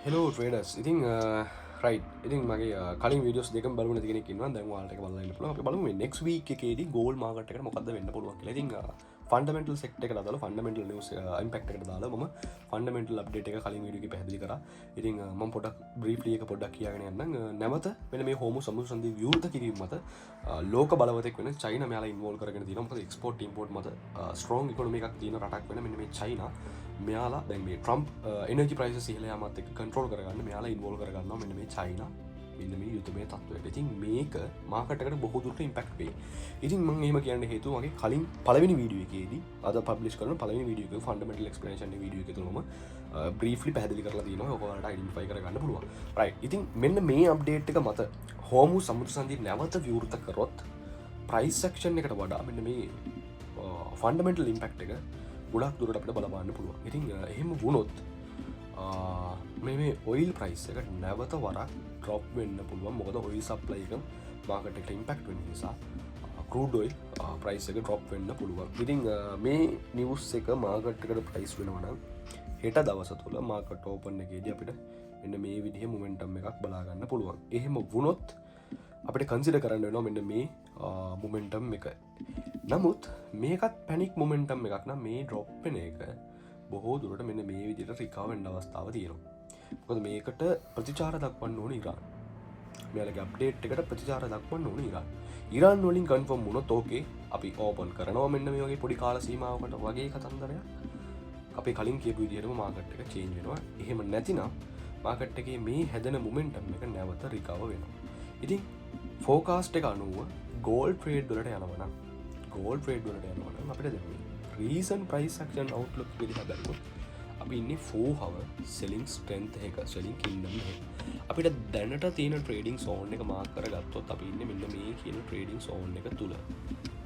Hello traders ඉතින් රයි් ඉතින් මගේ කලින් විඩියස් දෙක බලු ගෙනෙකින්ව දැන්වාලට බලන්න පුල බලු නෙක් වීක් එකේද ගෝල් මාගටක මොකද වෙන්න පුළුවන් ති ෆන්ඩමෙන්ටල් සෙක්ට එක දාල ෆන්ඩමෙන්ටල් නිස් ඉම්පෙක්ට දාලා ම ෆන්ඩමෙන්ටල් අප්ඩේට එක කලින් විඩිය පැදිලි කර ඉතින් ම පොඩක් බ්‍රීපලියක පොඩක් කියගෙන යන්න නැවත වෙන මේ හෝම සමු සන්දී වියෘත කිරීම මත ලෝක බලවතෙක් වෙන චයින මයාල ඉන්වෝල් කරගෙන තින මක එක්ස්පෝට් ඉම්පෝට් මත ස්ට්‍රෝන් ඉකොනොම එකක් තියන රටක් වෙන මෙ මේ චයින මෙයාලා දැන් මේ ට්‍රම්ප් එනර්ජි ප්‍රයිස් සිහලයාමත් එක් කන්ට්‍රෝල් කරගන්න මෙයාලා ඉන්වෝල් කරගන්න මෙන්න මේ චයින මෙන්න මේ යුතුමේ තත්වයට ඉතින් මේක මාකටකට බොහෝදුරට ඉම්පෙක්ට් වේ ඉතින් මම එහෙම කියන්න හේතුව මගේ කලින් පළවෙනි වීඩියෝ එකේදී අද පබ්ලිෂ් කරන පළවෙනි වීඩියෝ එකේ ෆන්ඩමෙන්ටල් එක්ස්ප්ලනේෂන් වීඩියෝ එකේ තුනම බ්‍රීෆ්ලි පැහැදිලි කරලා තියෙනවා ඔයාලට අයිඩෙන්ටිෆයි කරගන්න පුළුවන් රයිට් ඉතින් මෙන්න මේ අප්ඩේට් එක මත හෝමු සමුද්‍ර සංධිය නැවත විවෘත කරොත් ප්‍රයිස් සෙක්ෂන් එකට වඩා මෙන්න මේ ෆන්ඩමෙන්ටල් ඉම්පෙක්ට් එක ගොඩක් දුරට අපිට බලපාන්න පුළුවන් ඉතින් එහෙම වුණොත් මේ ඔයිල් ප්‍රයිස් එක නැවත වරක් ඩ්‍රොප් වෙන්න පුළුවන් මොකද ඔයිල් සප්ලයි එක මාකට් එකට ඉම්පැක්ට් වෙන නිසා ක්‍රූඩ් ඔයිල් ප්‍රයිස් එක ඩ්‍රොප් වෙන්න පුළුවන් ඉතින් මේ නිවුස් එක මාකට් එකට ප්‍රයිස් වෙනවා නම් හෙට දවස තුල මාකට් ඕපන් එකේදී අපිට මෙන්න මේ විදිහේ මොමන්ටම් එකක් බලා ගන්න පුළුවන් එහෙම වුණොත් අපිට කන්සිඩර් කරන්න වෙනවා මෙන්න මේ මොමන්ටම් එක නමුත් මේකත් පැනික් මොමෙන්ටම් එකක් නම් මේ ඩ්‍රොප් වෙන එක බොහෝ දුරට මෙන්න මේ විදිහට රිකවර් වෙන්න අවස්ථාව තියෙනවා. මොකද මේකට ප්‍රතිචාර දක්වන්න ඕනේ ඉරාන්. මෙයාලගේ අප්ඩේට් එකට ප්‍රතිචාර දක්වන්න ඕනේ ඉරාන්. ඉරාන් වලින් කන්ෆර්ම් වුණොත් ඕකේ අපි ඕපන් කරනවා මෙන්න මේ වගේ පොඩි කාල සීමාවකට වගේ කතන්දරයක්. අපි කලින් කියපු විදිහටම මාකට් එක චේන්ජ් වෙනවා. එහෙම නැතිනම් මාකට් එකේ මේ හැදෙන මොමෙන්ටම් එක නැවත රිකවර් වෙනවා. ඉතින් ෆෝකාස්ට් එක අනුව ගෝල්ඩ් ට්‍රේඩ් වලට යනවා නම් ගෝල්ඩ් ට්‍රේඩ් වලට යනවා නම් අපිට දෙන්නේ රීසන් ප්‍රයිස් ඇක්ෂන් අවුට්ලුක් විදිහට බලුවොත් අපි ඉන්නේ 4 hour selling strength එක selling kingdom එක අපිට දැනට තියෙන ට්‍රේඩින් සෝන් එක මාක් කරගත්තොත් අපි ඉන්නේ මෙන්න මේ කියන ට්‍රේඩින් සෝන් එක තුල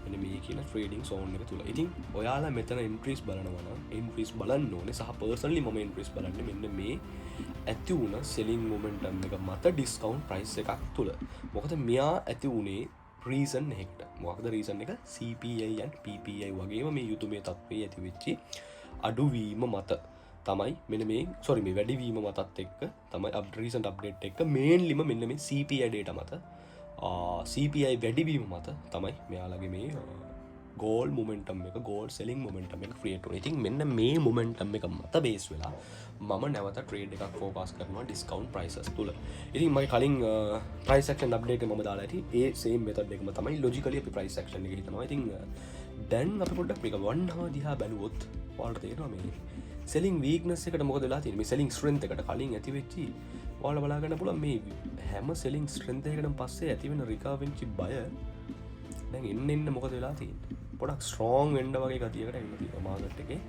මෙන්න මේ කියන ට්‍රේඩින් සෝන් එක තුල ඉතින් ඔයාලා මෙතන එන්ට්‍රීස් බලනවා නම් එන්ට්‍රීස් බලන්න ඕනේ සහ පර්සනලි මම එන්ට්‍රීස් බලන්නේ මෙන්න මේ ඇති වුණ selling momentum එක මත ඩිස්කවුන්ට් ප්‍රයිස් එකක් තුල මොකද මෙයා ඇති වුණේ රීසන් එකට මොකද රීසන් එක CPI and PPI වගේම මේ යුතුමේ තත්ත්වයේ ඇති වෙච්චි අඩුවීම මත තමයි මෙන්න මේ මේ වැඩිවීම මතත් එක්ක තමයි රීසන්ට් අප්ඩේට් එක මේන්ලිම මෙන්න මේ CPI data මත CPI වැඩිවීම මත තමයි මෙයාලගේ මේ ගෝල් මොමෙන්ටම් එක ගෝල් සෙලින් මොමෙන්ටම් එක ක්‍රියේට් වෙනවා. ඉතින් මෙන්න මේ මොමෙන්ටම් එක මත බේස් වෙලා මම නැවත ට්‍රේඩ් එකක් ෆෝකස් කරනවා ඩිස්කවුන්ට් ප්‍රයිසස් තුල. ඉතින් මගේ කලින් ප්‍රයිස් ඇක්ෂන් අප්ඩේට් එක මම දාලා ඇති ඒ සේම් මෙතඩ් එකම තමයි ලොජිකලි අපි ප්‍රයිස් ඇක්ෂන් එක හිතනවා. ඉතින් දැන් අපි පොඩ්ඩක් මේක වන්හා දිහා බැලුවොත් ඔයාලට තේරෙනවා මේ සෙලින් වීක්නස් එකට මොකද වෙලා තියෙන්නේ මේ සෙලින් ස්ට්‍රෙන්ත් එකට කලින් ඇති වෙච්චි ඔයාලා බලා ගන්න පුළුවන් මේ හැම සෙලින් ස්ට්‍රෙන්ත් එකකටම පස්සේ ඇති වෙන රිකවර් වෙච්ච බය දැන් එන්න මොකද වෙලා තියෙන්නේ පොඩක් ස්ට්‍රෝං වෙන්න වගේ ගතියකට ඇවිල්ලා තියෙනවා මාකට් එකේ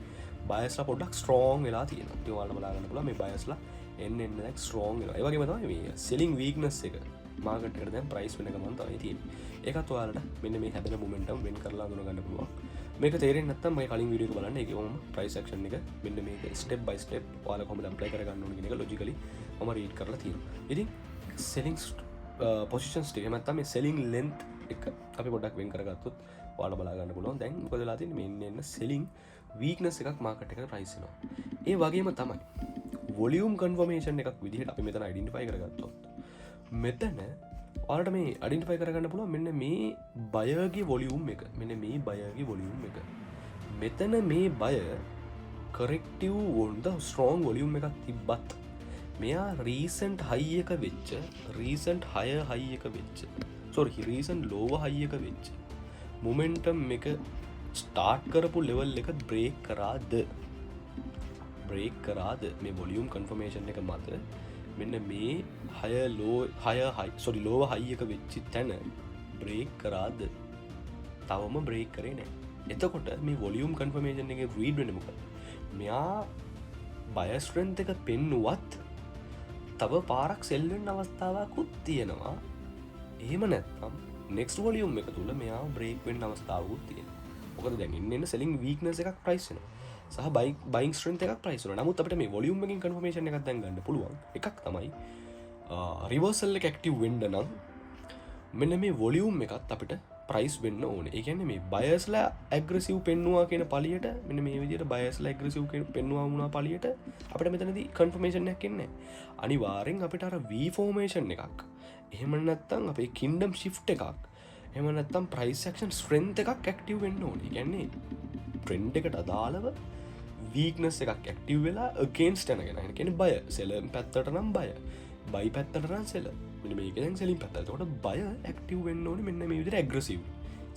බයස්ලා පොඩක් ස්ට්‍රෝං වෙලා තියෙනවා ඉතින් ඔයාලා බලා ගන්න පුළුවන් මේ බයස්ලා එන්න දැන් ස්ට්‍රෝං වෙනවා ඒ වගේම තමයි මේ සෙලින් වීක්නස් එක මාකට් එකට දැන් ප්‍රයිස් වෙන ගමන් තමයි තියෙන්නේ ඒකත් ඔයාලට මෙන්න මේ හැදෙන මොමෙන්ටම් වෙන් කරලා අඳුන ගන්න පුළුවන් මේක තේරෙන්නේ නැත්නම් මගේ කලින් වීඩියෝ එක බලන්න ඒකේ මම ප්‍රයිස් ඇක්ෂන් එක මෙන්න මේක ස්ටෙප් බයි ස්ටෙප් ඔයාලා කොහොමද ඇප්ලයි කරගන්න ඕන කියන එක ලොජිකලි මම රීඩ් කරලා තියෙනවා ඉතින් සෙලින් පොසිෂන්ස් ටික එහෙම නැත්නම් මේ සෙලින් ලෙන්ත් එක අපි පොඩ්ඩක් වෙන් කරගත්තොත් ඔයාලා බලා ගන්න පුළුවන් දැන් මොකද වෙලා තියෙන්නේ මෙන්න සෙලින් වීක්නස් එකක් මාකට් එකට ප්‍රයිස් වෙනවා ඒ වගේම තමයි වොලියුම් කන්ෆර්මේෂන් එකක් විදිහට අපි මෙතන අයිඩෙන්ටිෆයි කරගත්තොත් මෙතන ඔයාලට මේ අයිඩෙන්ටිෆයි කරගන්න පුළුවන් මෙන්න මේ බයර්ගේ වොලියුම් එක මෙන්න මේ බයර්ගේ වොලියුම් එක මෙතන මේ බය කරෙක්ටිව් වොන්ද ස්ට්‍රෝං වොලියුම් එකක් තිබ්බත් මෙයා රීසන්ට් හයි එක වෙච්ච රීසන්ට් හයි එක වෙච්ච රීසන්ට් ලෝව හයි එක වෙච්ච මොමෙන්ටම් එක ස්ටාර්ට් කරපු ලෙවල් එක බ්‍රේක් කරාද මේ වොලියුම් කන්ෆර්මේෂන් එක මත මෙන්න මේ ලෝව හයි එක වෙච්චි තැන බ්‍රේක් කරාද තවම බ්‍රේක් කරේ නෑ එතකොට මේ වොලියුම් කන්ෆර්මේෂන් එක රීඩ් වෙන්නේ මොකද මෙයා බය ස්ට්‍රෙන්ත් එක පෙන්නුවත් තව පාරක් සෙල් වෙන්න අවස්ථාවකුත් තියෙනවා එහෙම නැත්නම් නෙක්ස්ට් වොලියුම් එක තුල මෙයා බ්‍රේක් වෙන්න අවස්ථාවකුත් තියෙනවා මොකද දැන් ඉන්න සෙලින් වීක්නස් එකක් ප්‍රයිස් වෙනවා සහ බයින් ස්ට්‍රෙන්ත් එකක් ප්‍රයිස් වෙනවා නමුත් අපිට මේ වොලියුම් එකකින් කන්ෆර්මේෂන් එකක් දැන් ගන්න පුළුවන් එකක් තමයි රිවර්සල් එක ඇක්ටිව් වෙන්න නම් මෙන්න මේ වොලියුම් එකත් අපිට ප්‍රයිස් වෙන්න ඕන. ඒ කියන්නේ මේ බයස්ලා ඇග්‍රසිව් පෙන්නවා කියන පළියට මෙන්න මේ විදිහට බයස්ලා ඇග්‍රසිව් පෙන්නවා වුණා පළියට අපිට මෙතනදී කන්ෆර්මේෂන් එකක් එන්නේ නැහැ. අනිවාර්යෙන් අපිට අර V ෆෝමේෂන් එකක්. එහෙම නැත්නම් අපේ කින්ඩම් ෂිෆ්ට් එකක්. එහෙම නැත්නම් ප්‍රයිස් ඇක්ෂන් ස්ට්‍රෙන්ත් එකක් ඇක්ටිව් වෙන්න ඕනේ. ඒ කියන්නේ ට්‍රෙන්ඩ් එකට අදාළව වීක්නස් එකක් ඇක්ටිව් වෙලා අගේන්ස්ට් යනගෙන. ඒ කියන්නේ බය සෙලර් පැත්තට නම් බය. බයි පැත්තට නම් සෙලර්. මෙන්න මේක දැන් සෙලින් පැත්ත. එතකොට බය ඇක්ටිව් වෙන්න ඕනේ මෙන්න මේ විදිහට ඇග්‍රෙසිව්.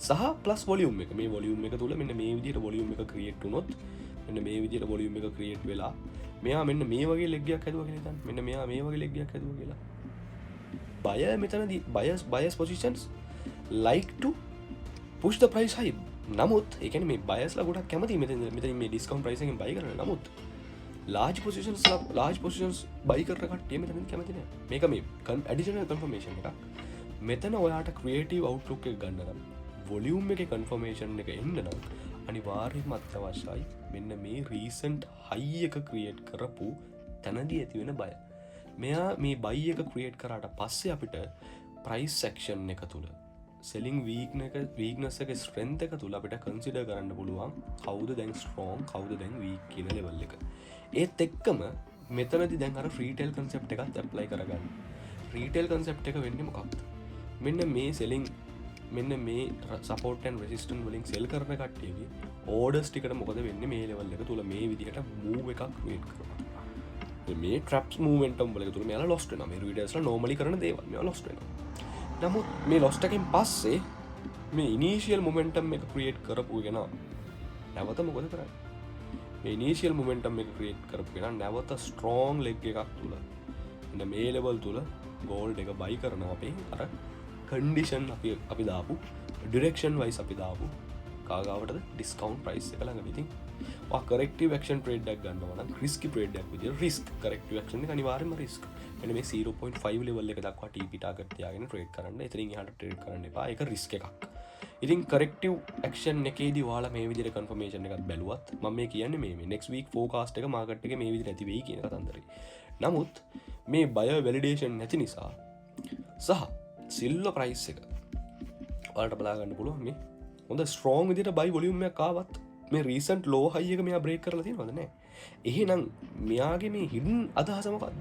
සහ ප්ලස් වොලියුම් එක. මේ වොලියුම් එක තුල මෙන්න මේ විදිහට වොලියුම් එක ක්‍රියේට් වුණොත් මෙන්න මේ විදිහට වොලියුම් එක ක්‍රියේට් වෙලා මෙයා මෙන්න මේ වගේ ලෙග් එකක් හැදුවා කියලා හිතන්න. මෙන්න මෙයා මේ වගේ ලෙග් එකක් හැදුවා කියලා. බය මෙතනදී bias positions like to push the price high. නමුත් ඒ කියන්නේ මේ බයස්ලා ගොඩක් කැමති මෙතන මේ ඩිස්කවුන්ට් ප්‍රයිස් එකෙන් buy කරන්න. නමුත් large positions buy කරන කට්ටිය මෙතන කැමති නෑ. මේක මේ additional confirmation එකක්. මෙතන ඔයාට creative outlook එක ගන්න නම් volume එකේ confirmation එක එන්න නම් අනිවාර්යයෙන්ම අත්‍යවශ්‍යයි මෙන්න මේ recent high එක create කරපු තැනදී ඇති වෙන බය. මෙයා මේ buy එක create කරාට පස්සේ අපිට price section එක තුල selling weakness එක strength එක තුල අපිට consider කරන්න පුළුවන් කවුද දැන් strong කවුද දැන් weak කියන level එක. ඒත් එක්කම මෙතනදී දැන් අර retail concept එකත් apply කරගන්න. retail concept එක වෙන්නේ මොකක්ද? මෙන්න මේ selling මෙන්න මේ support and resistance වලින් sell කරන කට්ටියගේ orders ටිකට මොකද වෙන්නේ මේ level එක තුල මේ විදිහට move එකක් create කරනවා. මේ traps momentum වල එක තුල මෙයාලා lost වෙනවා. මේ readersලා normally කරන දේවල් මෙයාලා lost වෙනවා. නමුත් මේ lost එකෙන් පස්සේ මේ initial momentum එක create කරපු කෙනා නැවත මොකද කරන්නේ? මේ initial momentum එක create කරපු කෙනා නැවත strong leg එකක් තුල මෙන්න මේ level තුල gold එක buy කරනවා. අපේ අර condition අපි දාපු direction wise අපි දාපු කාගාවටද discount price එක ළඟ. ඉතින් ඔය corrective action trade එකක් ගන්නවා නම් risky trade එකක් විදියට risk corrective action එක අනිවාර්යයෙන්ම risk. මෙන්න මේ 0.5 level එක දක්වා TP target තියාගෙන trade කරන්න. එතනින් එහාට trade කරන්න එපා. ඒක risk එකක්. ඉතින් corrective action එකේදී ඔයාලා මේ විදිහට confirmation එකක් බැලුවත් මම මේ කියන්නේ මේ next week forecast එක market එකේ මේ විදිහට ඇති වෙයි කියන කතන්දරේ. නමුත් මේ buyer validation නැති නිසා සහ silver price එක ඔයාලට බලා ගන්න පුළුවන් මේ හොඳ strong විදිහට buy volume එකක් ආවත් මේ recent low high එක මෙයා break කරලා තියෙනවද නැහැ. එහෙනම් මෙයාගේ මේ hidden අදහස මොකද්ද?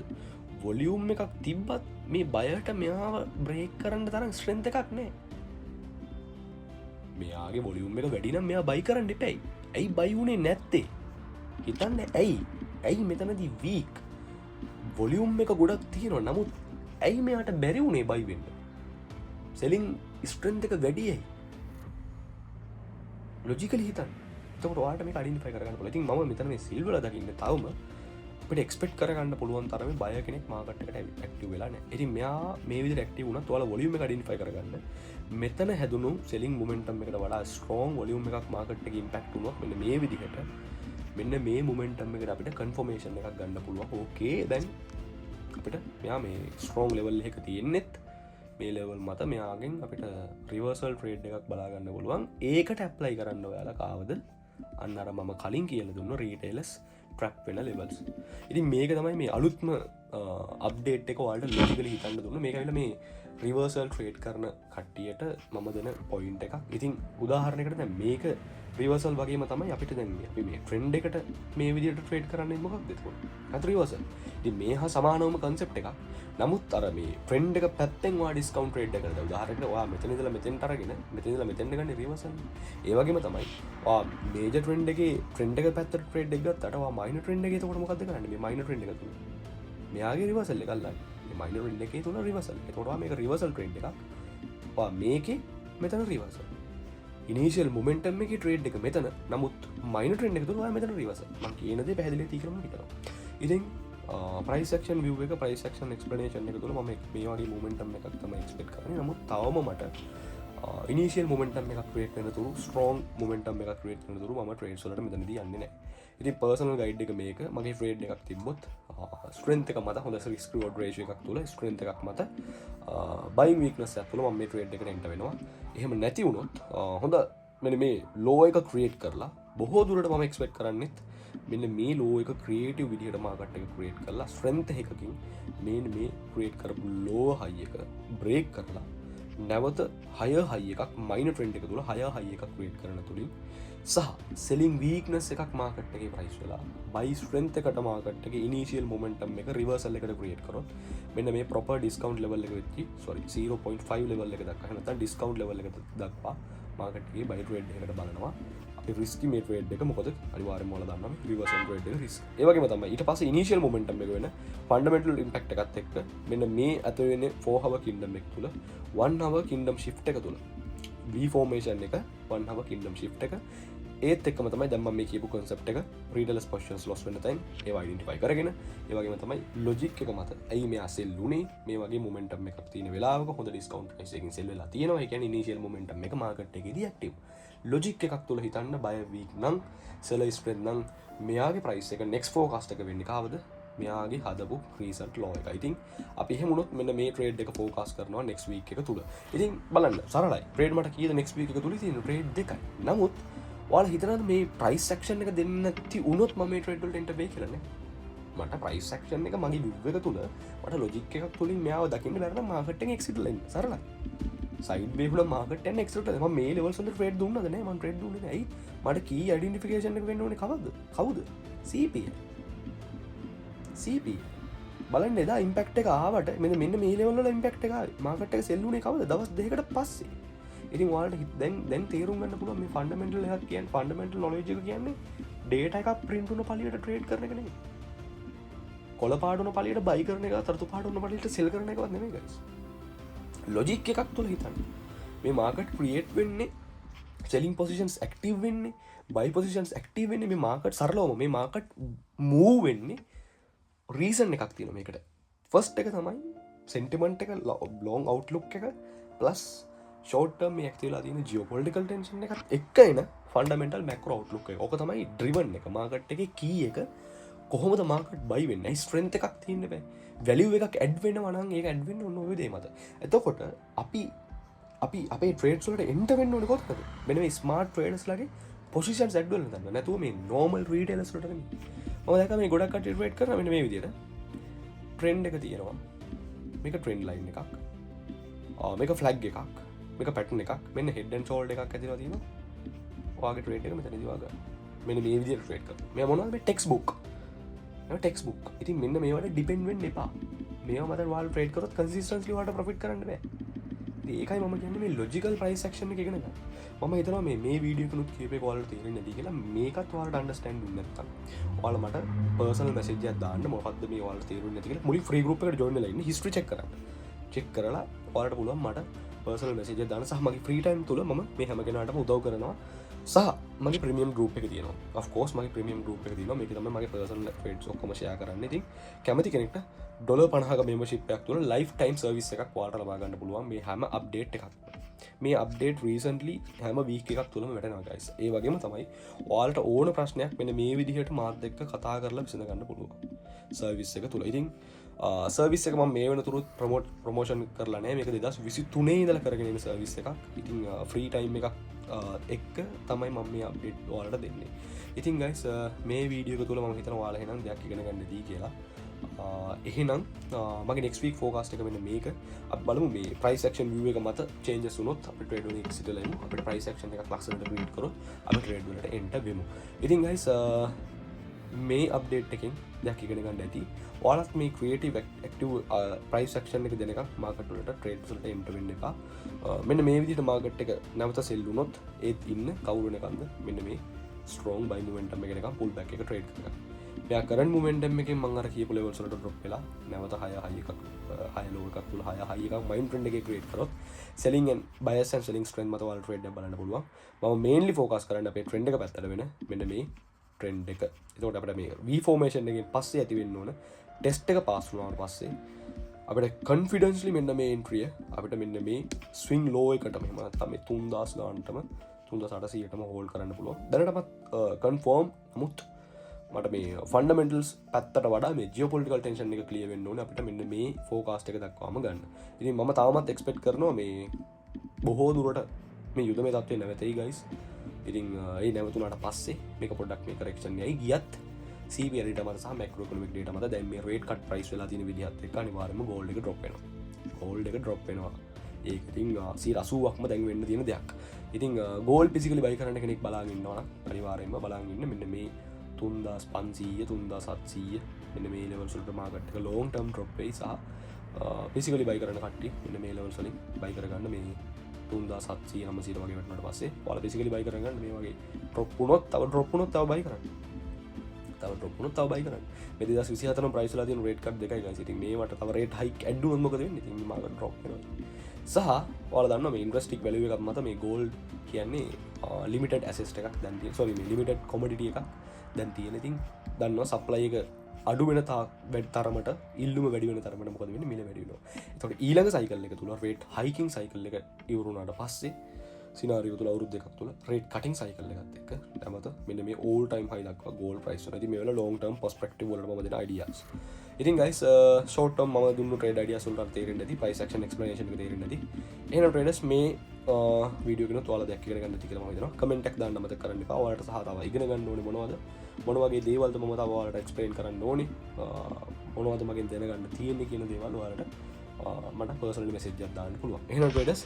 volume එකක් තිබ්බත් මේ buyer-ට මෙයාව break කරන්න තරම් strength එකක් නැහැ. මෙයාගේ volume එක වැඩි නම් මෙයා buy කරන්න එපැයි. ඇයි buy වුනේ නැත්තේ? හිතන්න ඇයි මෙතනදී weak volume එක ගොඩක් තියෙනවා. නමුත් ඇයි මෙයාට බැරි වුනේ buy වෙන්න? selling strength එක වැඩි ඇයි? logically හිතන්න. එතකොට ඔයාලට මේක identify කරගන්න පුළුවන්. ඉතින් මම මෙතන මේ silver දකින්නේ තවම අපිට expect කරගන්න පුළුවන් තරමේ buyer කෙනෙක් market එකට active වෙලා නැහැ. ඉතින් මෙයා මේ විදිහට active වුණත් ඔයාලා volume එක identify කරගන්න. මෙතන හැදුණු selling momentum එකට වඩා strong volume එකක් market එකේ impact වුණොත් මෙන්න මේ විදිහට මෙන්න මේ momentum එකට අපිට confirmation එකක් ගන්න පුළුවන්. okay දැන් අපිට මෙයා මේ strong level එකක තියෙන්නෙත් මේ level මත මෙයාගෙන් අපිට reversal trade එකක් බලා ගන්න පුළුවන්. ඒකට apply කරන්න ඔයාලා කාවද? අන්න අර මම කලින් කියලා දුන්න retailers trap වෙන levels. ඉතින් මේක තමයි මේ අලුත්ම update එක ඔයාලට logically හිතන්න දුන්න. මේක ඇවිල්ලා මේ reversal trade කරන කට්ටියට මම දෙන point එකක්. ඉතින් උදාහරණයකට දැන් මේක reversal වගේම තමයි අපිට දැන් අපි මේ trend එකට මේ විදිහට trade කරන්නේ මොකක්ද එතකොට? අත reversal. ඉතින් මේ හා සමානවම concept එකක්. නමුත් අර මේ trend එක පැත්තෙන් ඔයා discount trade එක කරලා උදාහරණයකට ඔයා මෙතන ඉඳලා මෙතෙන්ට අරගෙන මෙතන ඉඳලා මෙතෙන්ට ගන්න reversal. ඒ වගේම තමයි ඔයා major trend එකේ trend එක පැත්තට trade එක ගත්තට ඔයා minor trend එකේ එතකොට මොකද්ද කරන්නේ? මේ minor trend එක තුල මෙයාගේ reversal එක අල්ලන්නේ. මේ minor trend එකේ තුල reversal. එතකොට ඔයා මේක reversal trend එකක්. ඔයා මේකේ මෙතන reversal. ඉනිශල් මොමෙන්ටම් එකේ ට්‍රේඩ් එක මෙතන. නමුත් මයිනර් ට්‍රෙන්ඩ් එක තුල ඔයා මෙතන රිවර්සල්. මම කියන දේ පැහැදිලිව තී කරමු හිතනවා. ඉතින් price action view එක price action explanation එක තුල මම මේ වගේ මොමෙන්ටම් එකක් තමයි එක්ස්පෙක්ට් කරන්නේ. නමුත් තවම මට ඉනිශියල් මොමෙන්ටම් එකක් ක්‍රියේට් වෙන තුරු ස්ට්‍රෝං මොමෙන්ටම් එකක් ක්‍රියේට් වෙන තුරු මම ට්‍රේඩ්ස් වලට මෙතනදී යන්නේ නැහැ. ඉතින් පර්සනල් ගයිඩ් එක මේක මගේ ට්‍රේඩ් එකක් තිබ්බොත් ස්ට්‍රෙන්ත් එක මත හොඳ රිස්ක් රිවෝඩ් රේෂියෝ එකක් තුල ස්ට්‍රෙන්ත් එකක් මත බයින් වීක්නස් එකක් තුල මම මේ ට්‍රේඩ් එකට එන්ටර් වෙනවා. එහෙම නැති වුණොත් හොඳ මෙන්න මේ ලෝ එක ක්‍රියේට් කරලා බොහෝ දුරට මම එක්ස්පෙක්ට් කරන්නේත් මෙන්න මේ ලෝ එක ක්‍රියේටිව් විදිහට මාකට් එක ක්‍රියේට් කරලා ස්ට්‍රෙන්ත් එකකින් මේ ක්‍රියේට් කරපු ලෝ හයි එක බ්‍රේක් කරලා නැවත හය හයි එකක් මයින ට්‍රෙන්ඩ් එක තුළ හය හයි එකක් ක්‍රියේට් කරන තුළින් සහ සෙලින් වීක්නස් එකක් මාකට් එකේ ප්‍රයිස් වෙලා බයි ස්ට්‍රෙන්ත් එකට මාකට් එකේ ඉනිෂියල් මොමන්ටම් එක රිවර්සල් එකට ක්‍රියේට් කරොත් මෙන්න මේ ප්‍රොපර් ඩිස්කවුන්ට් ලෙවල් එක වෙච්චි 0.5 ලෙවල් එක දක්වා නැත්නම් ඩිස්කවුන්ට් ලෙවල් එක දක්වා මාකට් එකේ බයි ට්‍රේඩ් එකකට බලනවා අපි රිස්කි මේ ට්‍රේඩ් එක මොකද අනිවාර්යෙන්ම ඔයාලා දන්නවා මේ රිවර්සල් ට්‍රේඩ් එක රිස්ක් ඒ වගේම තමයි ඊට පස්සේ ඉනිෂියල් මොමන්ටම් එක වෙන ෆන්ඩමෙන්ටල් ඉම්පැක්ට් එකත් එක්ක මෙන්න මේ අත වෙන්නේ 4 hour kingdom එක තුල 1 hour kingdom shift එක තුල V formation එක 1 hour kingdom shift එක ඒත් එක්කම තමයි දැන් මම මේ කියපු concept එක retailers positions loss වෙන තැන් ඒවා identify කරගෙන ඒ වගේම තමයි logic එක මත ඇයි මෙයා sell උනේ මේ වගේ momentum එකක් තියෙන වෙලාවක හොඳ discount price එකකින් sell වෙලා තියෙනවා ඒ කියන්නේ initial momentum එක market එකේදී active logic එකක් තුල හිතන්න buy week නම් seller spread නම් මෙයාගේ price එක next forecast එක වෙන්නේ කවද මෙයාගේ හදපු recent low එක. ඉතින් අපි එහෙම වුණොත් මෙන්න මේ trade එක forecast කරනවා next week එක තුල. ඉතින් බලන්න සරලයි. trade මට කීයද next week එක තුල තියෙන trade දෙකයි. නමුත් ඔයාලා හිතනද මේ price action එක දෙන්න නැති වුණොත් මම මේ trade වලට enter වෙයි කියලා නේ? මට price action එක මගේ view එක තුල මට logic එකක් තුලින් මෙයාව දකින්න බැරි නම් market එකෙන් exit වෙන්න. සරලයි. side way වල market එකෙන් exit වෙන්න. මම මේ levels වල trade දුන්නද නේ? මම trade දුන්නේ නැහැ. ඇයි? මට key identification එක වෙන්න ඕනේ කවුද? CP. CP. බලන්න එදා ඉම්පැක්ට් එක ආවට මෙන්න මේ level වල ඉම්පැක්ට් එක ආවේ. market එක sell වුණේ කවද? දවස් දෙකකට පස්සේ. ඉතින් ඔයාලට දැන් තේරුම් ගන්න පුළුවන් මේ ෆන්ඩමෙන්ටල් එකක් කියන්නේ ෆන්ඩමෙන්ටල් නොලෙජ් එක කියන්නේ ඩේටා එකක් print වුණ පළියට ට්‍රේඩ් කරන එක නෙමෙයි. කොළ පාට වුණ පළියට buy කරන එක, තර්තු පාට වුණ පළියට sell කරන එකවත් නෙමෙයි guys. logic එකක් තුල හිතන්න. මේ market create වෙන්නේ selling positions active වෙන්නේ, buy positions active වෙන්නේ මේ market සරලවම මේ market move වෙන්නේ reason එකක් තියෙනවා මේකට. first එක තමයි sentiment එක long outlook එක plus short term මේ ඇක්ටිව් වෙලා තියෙන geopolitical tension එකත් එක්ක එන fundamental macro outlook එක. ඕක තමයි driven එක. market එකේ key එක කොහොමද market buy වෙන්නේ? strength එකක් තියෙන්න බෑ. value එකක් add වෙනවා නම් ඒක add වෙන්න ඕන ඔය දේ මත. එතකොට අපි අපේ trades වලට enter වෙන්න ඕනේ කොහොමද? මෙන්න මේ smart traders ලගේ positions add වෙන්න ගන්න. නැතුව මේ normal retailers වලට නෙමෙයි. මම දැක්කා මේ ගොඩක් කට්ටිය trade කරනවා මෙන්න මේ විදිහට. trend එක තියෙනවා. මේක trend line එකක්. මේක flag එකක්. මේක පැටර්න් එකක් මෙන්න head and shoulder එකක් ඇතිලා තියෙනවා. ඔයාගේ ට්‍රේඩ් එක මෙතනදී ඔයා මෙන්න මේ විදිහට ට්‍රේඩ් කරනවා. මේ මොනවද මේ ටෙක්ස්ට් බුක්. මේ ටෙක්ස්ට් බුක්. ඉතින් මෙන්න මේවට ඩිපෙන්ඩ් වෙන්න එපා. මේවා මත ඔයාලා ට්‍රේඩ් කරොත් කන්සිස්ටන්ට්ලි ඔයාලට ප්‍රොෆිට් කරන්න බෑ. ඉතින් ඒකයි මම කියන්නේ මේ ලොජිකල් ප්‍රයිස් ඇක්ෂන් එක ඉගෙන ගන්න. මම හිතනවා මේ වීඩියෝ එකනුත් කීපේ ඔයාලට තේරෙන්නේ නැති කියලා මේකත් ඔයාලට අන්ඩර්ස්ටෑන්ඩ් වෙන්නේ නැත්තම්. ඔයාලා මට පර්සනල් මෙසේජ් එකක් දාන්න මොකද්ද මේ ඔයාලට තේරුන්නේ නැති කියලා. මුලින් ෆ්‍රී ගෲප් එකට ජොයින් වෙලා ඉන්න හිස්ටරි චෙක් කරන්න. චෙක් කරලා ඔයාලට පුළුවන් මට පර්සනල් මෙසේජ් එකක් දාන්න සහ මගේ ෆ්‍රී ටයිම් තුල මම මේ හැම කෙනාටම උදව් කරනවා සහ මගේ ප්‍රීමියම් ගෲප් එක තියෙනවා of course මගේ ප්‍රීමියම් ගෲප් එක තියෙනවා මේක තමයි මගේ පර්සනල් ට්‍රේඩ්ස් ඔක්කොම ෂෙයා කරන්නේ ඉතින් කැමති කෙනෙක්ට $50ක මෙම්බර්ෂිප් එකක් තුල ලයිෆ් ටයිම් සර්විස් එකක් ඔයාලට ලබා ගන්න පුළුවන් මේ හැම අප්ඩේට් එකක් මේ අප්ඩේට් රීසන්ට්ලි හැම වීක් එකක් තුලම වැටෙනවා guys ඒ වගේම තමයි ඔයාලට ඕන ප්‍රශ්නයක් මෙන්න මේ විදිහට මාත් එක්ක කතා කරලා විසඳ ගන්න පුළුවන් සර්විස් එක තුල ඉතින් සර්විස් එක මම මේ වෙනතුරුත් ප්‍රොමෝෂන් කරලා නැහැ මේක 2023 ඉඳලා කරගෙන ඉන්න සර්විස් එකක්. ඉතින් ෆ්‍රී ටයිම් එකක් එක්ක තමයි මම මේ අප්ඩේට් ඔයාලට දෙන්නේ. ඉතින් guys මේ වීඩියෝ එක තුල මම හිතනවා ඔයාලා එහෙනම් දෙයක් ඉගෙන ගන්නදී කියලා. එහෙනම් මගේ next week forecast එක මෙන්න මේක. අපි බලමු මේ price action view එක මත changes වුණොත් අපි trade වලින් exit වෙලා ඉමු. අපිට price action එකක් ලක්ෂණයට create කරොත් අපි trade වලට enter වෙමු. ඉතින් guys මේ අප්ඩේට් එකෙන් දෙයක් ඉගෙන ගන්න ඇති. ඔයාලත් මේ ක්‍රියේටිව් ඇක්ටිව් ප්‍රයිස් ඇක්ෂන් එක දෙන එක මාකට් වලට ට්‍රේඩ්ස් වලට එන්ටර් වෙන්න එපා. මෙන්න මේ විදිහට මාකට් එක නැවත සෙල් වුණොත් ඒත් ඉන්න කවුරු වෙනකන්ද මෙන්න මේ ස්ට්‍රෝං බයි මොමන්ටම් එක එකක් පුල් බෑක් එක ට්‍රේඩ් කරගන්න. මෙයා කරන්ට් මොමන්ටම් එකෙන් මම අර කියපු ලෙවල්ස් වලට ඩ්‍රොප් වෙලා නැවත 6 high එකක් 6 low එකක් තුල 6 high එකක් මයින් ට්‍රෙන්ඩ් එකේ ක්‍රියේට් කරොත් selling and buyers and selling strength මත ඔයාලා ට්‍රේඩ් එක බලන්න පුළුවන්. මම මේන්ලි ફોකස් කරන්නේ අපේ ට්‍රෙන්ඩ් එක පැත්තට වෙන මෙන්න මේ ට්‍රෙන්ඩ් එක. එතකොට අපිට මේ V formation එකෙන් පස්සේ ඇති වෙන්න ඕන ටෙස්ට් එක පාස් වුණාට පස්සේ අපිට කොන්ෆිඩන්ස්ලි මෙන්න මේ එන්ට්‍රිය අපිට මෙන්න මේ ස්විං ලෝ එකට මෙහෙම නැත්නම් මේ 3000 ගානටම 3800ටම හෝල්ඩ් කරන්න පුළුවන්. දැනටමත් කන්ෆර්ම් නමුත් මට මේ ෆන්ඩමෙන්ටල්ස් පැත්තට වඩා මේ ජියෝපොලිටිකල් ටෙන්ෂන් එක ක්ලියර් වෙන්න ඕනේ අපිට මෙන්න මේ ෆෝකාස්ට් එක දක්වාම ගන්න. ඉතින් මම තාමත් එක්ස්පෙක්ට් කරනවා මේ බොහෝ දුරට මේ යුදමේ තත්ත්වය නැවතෙයි guys. ඉතින් ඒ නැවතුණාට පස්සේ මේක පොඩ්ඩක් මේ කරෙක්ෂන් එකයි ගියත් CPI data මත සහ macro economic data මත දැන් මේ rate cut price වෙලා තියෙන විදිහත් එක්ක අනිවාර්යයෙන්ම gold එක drop වෙනවා. gold එක drop වෙනවා. ඒක ඉතින් 80%ක්ම දැන් වෙන්න තියෙන දෙයක්. ඉතින් ගෝල් පිසිකලි බයි කරන්න කෙනෙක් බලාගෙන ඉන්නවා නම් අනිවාර්යෙන්ම බලාගෙන ඉන්න මෙන්න මේ 3500 3700 මෙන්න මේ ලෙවල්ස් වලට මාකට් එක ලොන්గ్ ටර්ම් ඩ්‍රොප් වෙයි සහ පිසිකලි බයි කරන කට්ටිය මෙන්න මේ ලෙවල්ස් වලින් බයි කරගන්න මේ 3700 900 වගේ වටනට පස්සේ ඔයාලා පිසිකලි බයි කරගන්න මේ වගේ ඩ්‍රොප් වුණොත් තව බයි කරන්න. තව ඩ්‍රොප් වුණොත් තව බයි කරන්න. මේ 2024 නම් ප්‍රයිස් වල තියෙන රේට් කට් දෙකයි guys. ඉතින් මේවට තව රේට් හයික් ඇඩ් වුණොත් මොකද වෙන්නේ? ඉතින් මාකට් ඩ්‍රොප් වෙනවා. සහ ඔයාලා දන්නවා මේ ඉන්ට්‍රස්ටික් වැලියු එකක් මත මේ ගෝල්ඩ් කියන්නේ ලිමිටඩ් ඇසෙට් එකක් දැන් තියෙන. සෝරි මේ ලිමිටඩ් කොමොඩිටි එකක් දැන් තියෙන. ඉතින් දන්නවා සප්ලයි එක අඩු වෙන තරමට ඉල්ලුම වැඩි වෙන තරමට මොකද වෙන්නේ? මිල වැඩි වෙනවා. එතකොට ඊළඟ සයිකල් එක තුල රේට් හයිකින් සයිකල් එක ඉවර වුණාට පස්සේ සිනාරියෝ තුල අවුරුදු දෙකක් තුල රේට් කටින් සයිකල් එකත් එක්ක නැවත මෙන්න මේ ඕල් ටයිම් හයි දක්වා ගෝල්ඩ් ප්‍රයිස් වල. ඉතින් මේ වල ලොන්గ్ ටර්ම් පර්ස්පෙක්ටිව් වලට මම දෙන අයිඩියාස්. ඉතින් guys short term මම දුන්නු ට්‍රේඩ් අයිඩියාස් වලට තේරෙන්නේ නැති price action explanation එක තේරෙන්නේ නැති. එහෙනම් traders මේ වීඩියෝ එකනොත් ඔයාලා දෙයක් ඉගෙන ගන්න ඇති කියලා මම හිතනවා. කමෙන්ට් එකක් දාන්න මතක කරන්න එපා. ඔයාලට සහ තව ඉගෙන ගන්න ඕනේ මොනවද? මොන වගේ දේවල්ද මම තව ඔයාලට එක්ස්ප්ලেইন කරන්න ඕනේ? මොනවද මගෙන් දැනගන්න තියෙන්නේ කියන දේවල් ඔයාලට මට පර්සනලි මෙසේජ් එකක් දාන්න පුළුවන්. එහෙනම් traders